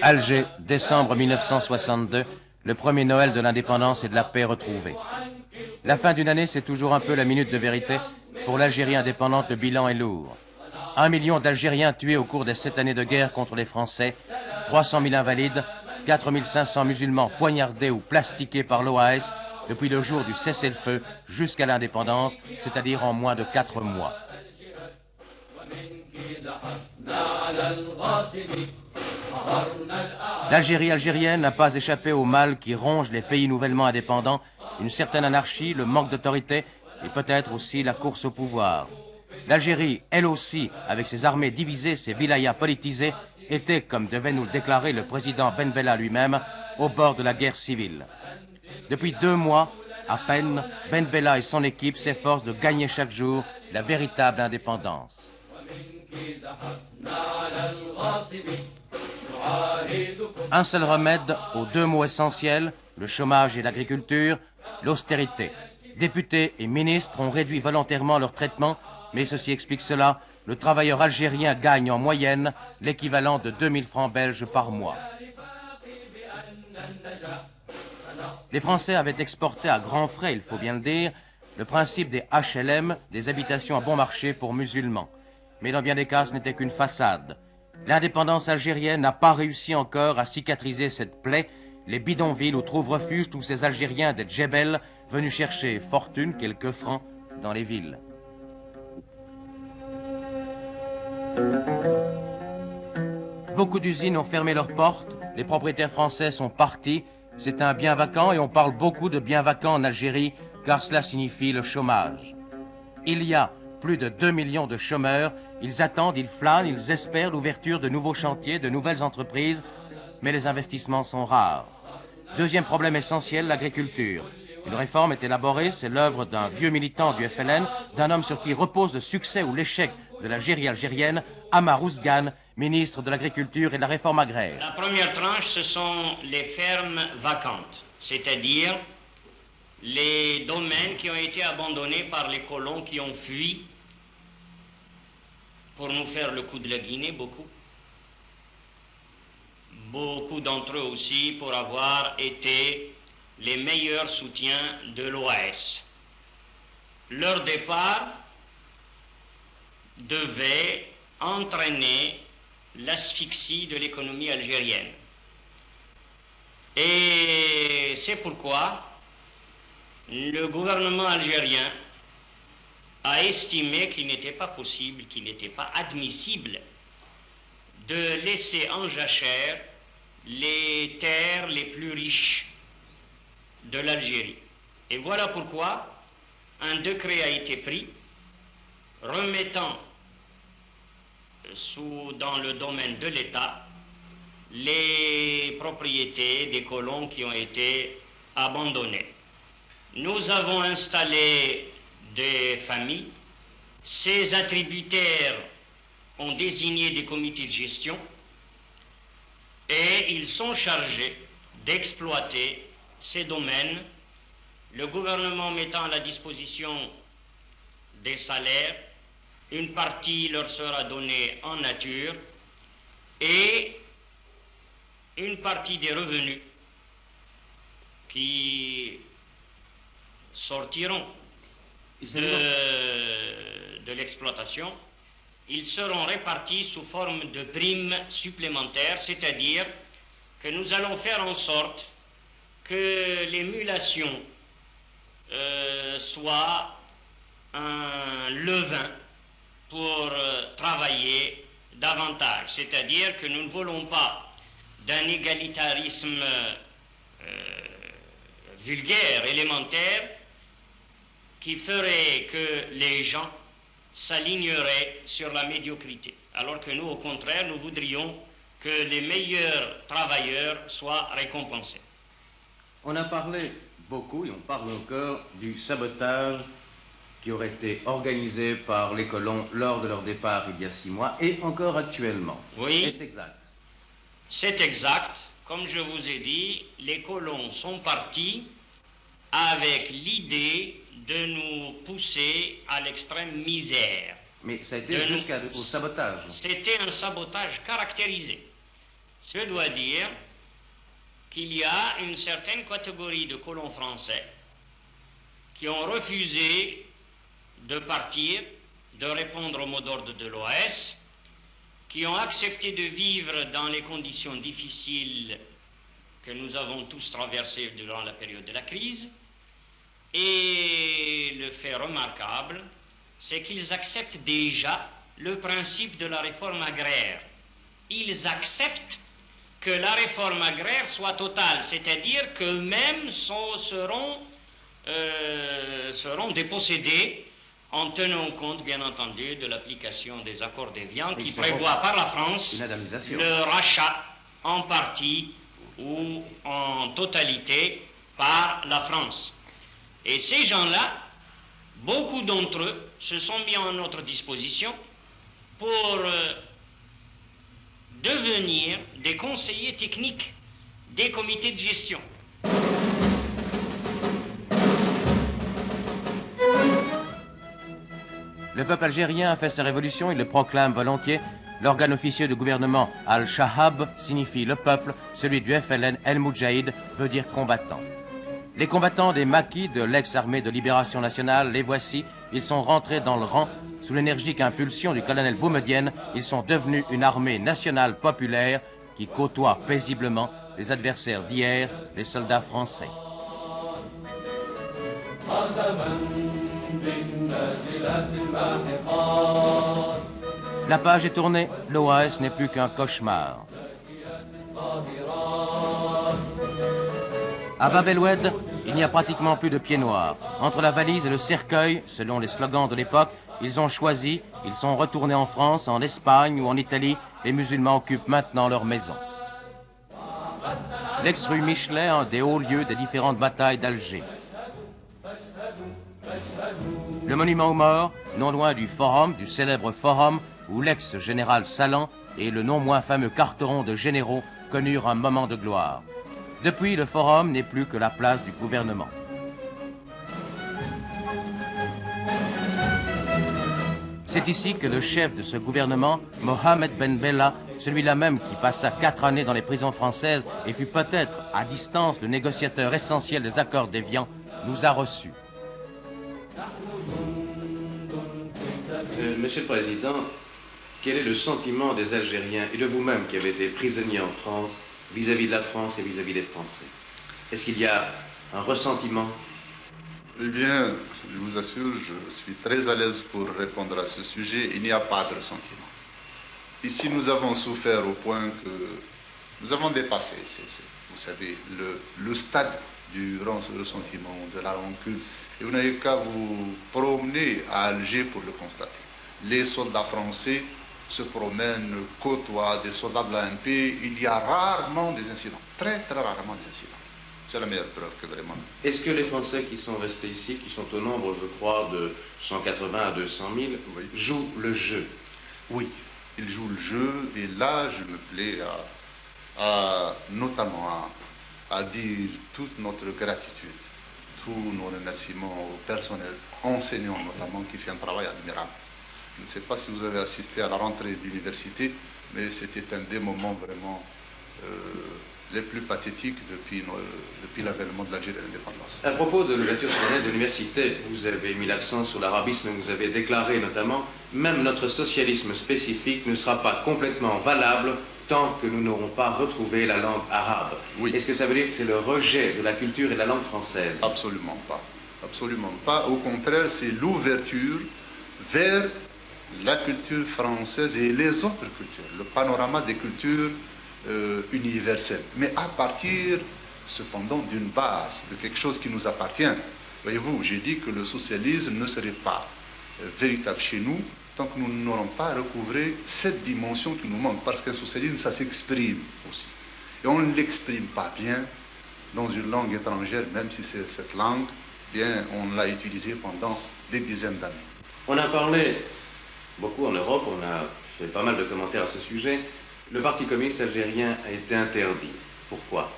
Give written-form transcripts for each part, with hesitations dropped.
Alger, décembre 1962, le premier Noël de l'indépendance et de la paix retrouvée. La fin d'une année, c'est toujours un peu la minute de vérité. Pour l'Algérie indépendante, le bilan est lourd. 1 million d'Algériens tués au cours des 7 années de guerre contre les Français, 300 000 invalides, 4 500 musulmans poignardés ou plastiqués par l'OAS depuis le jour du cessez-le-feu jusqu'à l'indépendance, c'est-à-dire en moins de 4 mois. L'Algérie algérienne n'a pas échappé au mal qui ronge les pays nouvellement indépendants, une certaine anarchie, le manque d'autorité et peut-être aussi la course au pouvoir. L'Algérie, elle aussi, avec ses armées divisées, ses wilayas politisés, était, comme devait nous le déclarer le président Ben Bella lui-même, au bord de la guerre civile. Depuis 2 mois, à peine, Ben Bella et son équipe s'efforcent de gagner chaque jour la véritable indépendance. Un seul remède aux 2 mots essentiels, le chômage et l'agriculture, l'austérité. Députés et ministres ont réduit volontairement leur traitement, mais ceci explique cela, le travailleur algérien gagne en moyenne l'équivalent de 2000 francs belges par mois. Les Français avaient exporté à grands frais, il faut bien le dire, le principe des HLM, des habitations à bon marché pour musulmans. Mais dans bien des cas, ce n'était qu'une façade. L'indépendance algérienne n'a pas réussi encore à cicatriser cette plaie, les bidonvilles où trouvent refuge tous ces Algériens des Djebel venus chercher fortune, quelques francs, dans les villes. Beaucoup d'usines ont fermé leurs portes, les propriétaires français sont partis, c'est un bien vacant et on parle beaucoup de bien vacant en Algérie car cela signifie le chômage. Il y a plus de 2 millions de chômeurs, ils attendent, ils flânent, ils espèrent l'ouverture de nouveaux chantiers, de nouvelles entreprises, mais les investissements sont rares. Deuxième problème essentiel, l'agriculture. Une réforme est élaborée, c'est l'œuvre d'un vieux militant du FLN, d'un homme sur qui repose le succès ou l'échec de l'Algérie algérienne, Amar Ousgane, ministre de l'Agriculture et de la Réforme agraire. La première tranche, ce sont les fermes vacantes, c'est-à-dire les domaines qui ont été abandonnés par les colons qui ont fui pour nous faire le coup de la Guinée, beaucoup. Beaucoup d'entre eux aussi pour avoir été les meilleurs soutiens de l'OAS. Leur départ devait entraîner l'asphyxie de l'économie algérienne. Et c'est pourquoi le gouvernement algérien a estimé qu'il n'était pas possible, qu'il n'était pas admissible de laisser en jachère les terres les plus riches de l'Algérie. Et voilà pourquoi un décret a été pris remettant dans le domaine de l'État les propriétés des colons qui ont été abandonnées. Nous avons installé des familles, ces attributaires ont désigné des comités de gestion et ils sont chargés d'exploiter ces domaines, le gouvernement mettant à la disposition des salaires, une partie leur sera donnée en nature et une partie des revenus qui sortiront de l'exploitation, ils seront répartis sous forme de primes supplémentaires, c'est-à-dire que nous allons faire en sorte que l'émulation soit un levain pour travailler davantage, c'est-à-dire que nous ne voulons pas d'un égalitarisme vulgaire, élémentaire, qui ferait que les gens s'aligneraient sur la médiocrité, alors que nous, au contraire, nous voudrions que les meilleurs travailleurs soient récompensés. On a parlé beaucoup, et on parle encore, du sabotage qui aurait été organisé par les colons lors de leur départ il y a 6 mois, et encore actuellement. Oui. Est-ce exact? C'est exact. Comme je vous ai dit, les colons sont partis avec l'idée de nous pousser à l'extrême misère. Mais ça a été jusqu'au sabotage. C'était un sabotage caractérisé. Je dois dire qu'il y a une certaine catégorie de colons français qui ont refusé de partir, de répondre au mot d'ordre de l'OAS, qui ont accepté de vivre dans les conditions difficiles que nous avons tous traversées durant la période de la crise. Et le fait remarquable, c'est qu'ils acceptent déjà le principe de la réforme agraire. Ils acceptent que la réforme agraire soit totale, c'est-à-dire qu'eux-mêmes seront dépossédés en tenant compte, bien entendu, de l'application des accords d'Évian qui prévoit par la France le rachat en partie ou en totalité par la France. Et ces gens-là, beaucoup d'entre eux se sont mis à notre disposition pour devenir des conseillers techniques des comités de gestion. Le peuple algérien a fait sa révolution, il le proclame volontiers. L'organe officieux du gouvernement Al-Shahab signifie le peuple, celui du FLN El-Moudjahid veut dire combattant. Les combattants des maquis de l'ex-armée de libération nationale, les voici, ils sont rentrés dans le rang. Sous l'énergique impulsion du colonel Boumedienne, ils sont devenus une armée nationale populaire qui côtoie paisiblement les adversaires d'hier, les soldats français. La page est tournée, l'OAS n'est plus qu'un cauchemar. À Bab el-Oued, il n'y a pratiquement plus de pieds noirs. Entre la valise et le cercueil, selon les slogans de l'époque, ils ont choisi, ils sont retournés en France, en Espagne ou en Italie. Les musulmans occupent maintenant leur maison. L'ex-rue Michelet, un des hauts lieux des différentes batailles d'Alger. Le monument aux morts, non loin du forum, du célèbre forum, où l'ex-général Salan et le non moins fameux Carteron de généraux connurent un moment de gloire. Depuis, le forum n'est plus que la place du gouvernement. C'est ici que le chef de ce gouvernement, Mohamed Ben Bella, celui-là même qui passa 4 années dans les prisons françaises et fut peut-être à distance le négociateur essentiel des accords d'Évian, nous a reçus. Monsieur le Président, quel est le sentiment des Algériens et de vous-même qui avez été prisonnier en France vis-à-vis de la France et vis-à-vis des Français? Est-ce qu'il y a un ressentiment? Eh bien, je vous assure, je suis très à l'aise pour répondre à ce sujet. Il n'y a pas de ressentiment. Ici, nous avons souffert au point que nous avons dépassé, vous savez, le stade du ressentiment, de la rancune. Et vous n'avez qu'à vous promener à Alger pour le constater. Les soldats français se promènent, côtoient des soldats de l'ANP. Il y a rarement des incidents, très très rarement des incidents. C'est la meilleure preuve que vraiment. Est-ce que les Français qui sont restés ici, qui sont au nombre, je crois, de 180 à 200 000, oui, jouent le jeu? Oui, ils jouent le jeu. Et là, je me plais notamment à dire toute notre gratitude, tous nos remerciements au personnel, enseignants notamment, qui fait un travail admirable. Je ne sais pas si vous avez assisté à la rentrée de l'université, mais c'était un des moments vraiment les plus pathétiques depuis l'avènement de l'Algérie et de l'indépendance. À propos de l'ouverture solennelle de l'université, vous avez mis l'accent sur l'arabisme, vous avez déclaré notamment « Même notre socialisme spécifique ne sera pas complètement valable tant que nous n'aurons pas retrouvé la langue arabe ». Oui. Est-ce que ça veut dire que c'est le rejet de la culture et de la langue française? Absolument pas. Absolument pas. Au contraire, c'est l'ouverture vers la culture française et les autres cultures, le panorama des cultures universelles, mais à partir cependant d'une base, de quelque chose qui nous appartient. Voyez-vous, j'ai dit que le socialisme ne serait pas véritable chez nous tant que nous n'aurons pas recouvré cette dimension qui nous manque, parce qu'un socialisme, ça s'exprime aussi. Et on ne l'exprime pas bien dans une langue étrangère, même si c'est cette langue, bien, on l'a utilisée pendant des dizaines d'années. On a parlé beaucoup en Europe, on a fait pas mal de commentaires à ce sujet. Le Parti communiste algérien a été interdit. Pourquoi?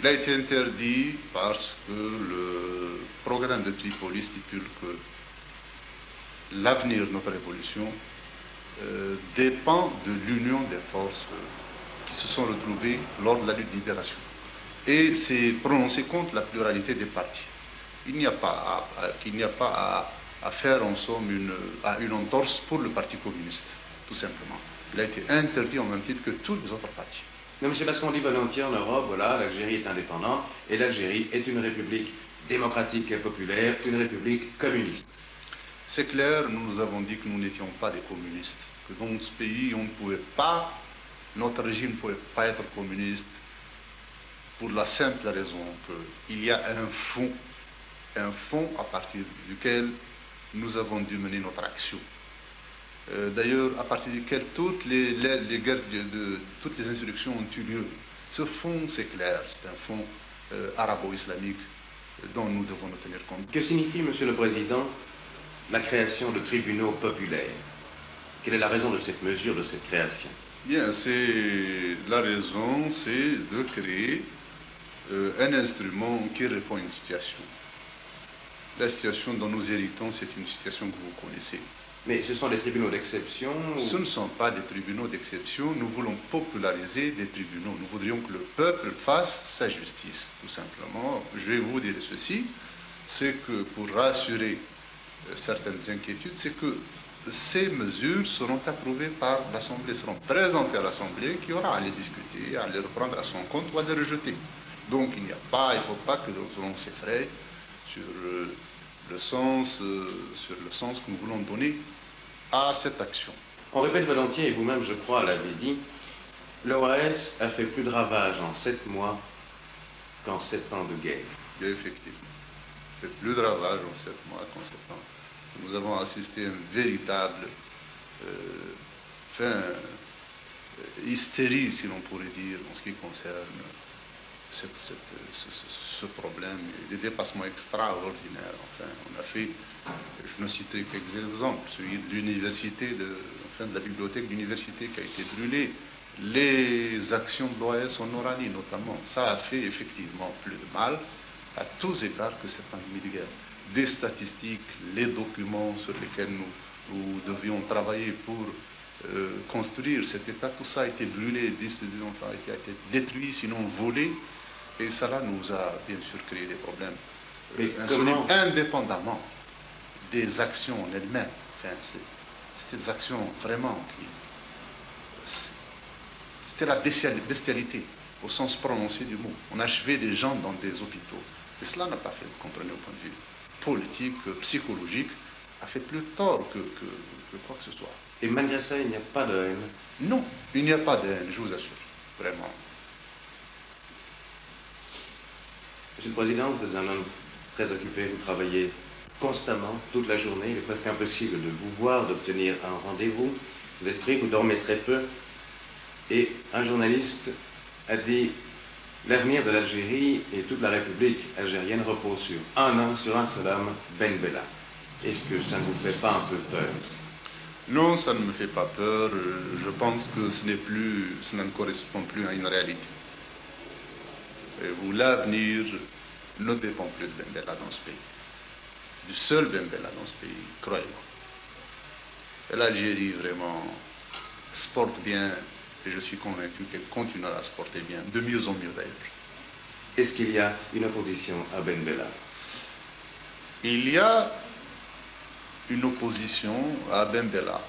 Il a été interdit parce que le programme de Tripoli stipule que l'avenir de notre révolution dépend de l'union des forces qui se sont retrouvées lors de la lutte de libération. Et c'est prononcé contre la pluralité des partis. Il n'y a pas à faire en somme une entorse pour le Parti communiste, tout simplement. Il a été interdit en même titre que tous les autres partis. Mais monsieur, parce qu'on dit volontiers en Europe, voilà, l'Algérie est indépendante et l'Algérie est une république démocratique et populaire, une république communiste. C'est clair, nous avons dit que nous n'étions pas des communistes, que dans ce pays, on ne pouvait pas, notre régime ne pouvait pas être communiste pour la simple raison qu'il y a un fond à partir duquel nous avons dû mener notre action. D'ailleurs, à partir duquel toutes les guerres, toutes les insurrections ont eu lieu. Ce fond, c'est clair, c'est un fond arabo-islamique dont nous devons nous tenir compte. Que signifie, monsieur le Président, la création de tribunaux populaires? Quelle est la raison de cette mesure, de cette création? Bien, la raison, c'est de créer un instrument qui répond à une situation. La situation dont nous héritons, c'est une situation que vous connaissez. Mais ce sont des tribunaux d'exception ou... Ce ne sont pas des tribunaux d'exception. Nous voulons populariser des tribunaux. Nous voudrions que le peuple fasse sa justice, tout simplement. Je vais vous dire ceci, c'est que pour rassurer certaines inquiétudes, c'est que ces mesures seront approuvées par l'Assemblée, seront présentées à l'Assemblée qui aura à les discuter, à les reprendre à son compte ou à les rejeter. Donc il ne faut pas que l'on s'effraie sur le sens que nous voulons donner à cette action. On répète volontiers, et vous-même, je crois, l'avez dit, l'OAS a fait plus de ravages en 7 mois qu'en 7 ans de guerre. Effectivement. Fait plus de ravages en 7 mois qu'en 7 ans. Nous avons assisté à une véritable hystérie, si l'on pourrait dire, en ce qui concerne ce problème, des dépassements extraordinaires. Enfin, on a fait, je ne citerai quelques exemples, celui de l'université, de la bibliothèque de l'université qui a été brûlée, les actions de l'OAS en Oranie notamment. Ça a fait effectivement plus de mal à tous égards que certains ennemis de guerre. Des statistiques, les documents sur lesquels nous devions travailler pour construire cet État, tout ça a été brûlé, a été détruit, sinon volé. Et cela nous a bien sûr créé des problèmes indépendamment des actions en elles-mêmes. Enfin, c'était des actions vraiment c'était la bestialité au sens prononcé du mot. On achevait des gens dans des hôpitaux. Et cela n'a pas fait, vous comprenez, au point de vue politique, psychologique, a fait plus tort que quoi que ce soit. Et malgré ça, il n'y a pas de haine? Non, il n'y a pas de haine, je vous assure, vraiment. Monsieur le Président, vous êtes un homme très occupé, vous travaillez constamment, toute la journée, il est presque impossible de vous voir, d'obtenir un rendez-vous. Vous êtes pris, vous dormez très peu. Et un journaliste a dit « L'avenir de l'Algérie et toute la République algérienne repose sur un homme, sur un seul homme, Ben Bella ». Est-ce que ça ne vous fait pas un peu peur? Non, ça ne me fait pas peur. Je pense que cela ne correspond plus à une réalité. L'avenir ne dépend plus de Ben Bella dans ce pays. Du seul Ben Bella dans ce pays, croyez-moi. L'Algérie, vraiment, se porte bien, et je suis convaincu qu'elle continuera à se porter bien, de mieux en mieux d'ailleurs. Est-ce qu'il y a une opposition à Ben Bella? Il y a une opposition à Ben Bella.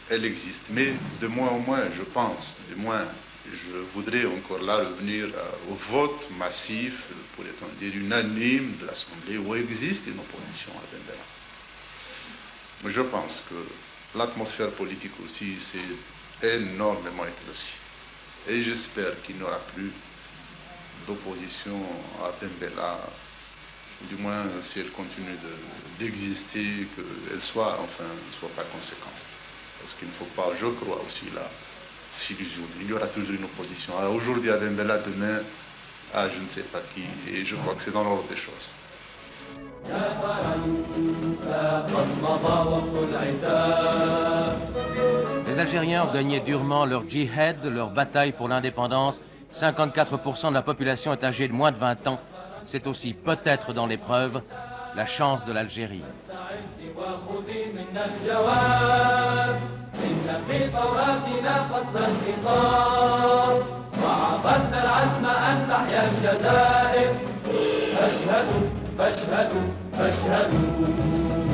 Elle existe, mais de moins en moins, je pense, de moins. Je voudrais encore là revenir au vote massif, pourrait-on dire unanime de l'Assemblée, où existe une opposition à Ben Bella. Je pense que l'atmosphère politique aussi s'est énormément éclaircie. Et j'espère qu'il n'y aura plus d'opposition à Ben Bella, du moins si elle continue d'exister, qu'elle soit pas conséquente. Parce qu'il ne faut pas, je crois aussi là, s'illusionner. Il y aura toujours une opposition. Aujourd'hui à Ben Bella, demain à je ne sais pas qui. Et je crois que c'est dans l'ordre des choses. Les Algériens ont gagné durement leur djihad, leur bataille pour l'indépendance, 54% de la population est âgée de moins de 20 ans. C'est aussi peut-être dans l'épreuve la chance de l'Algérie. فاشهدوا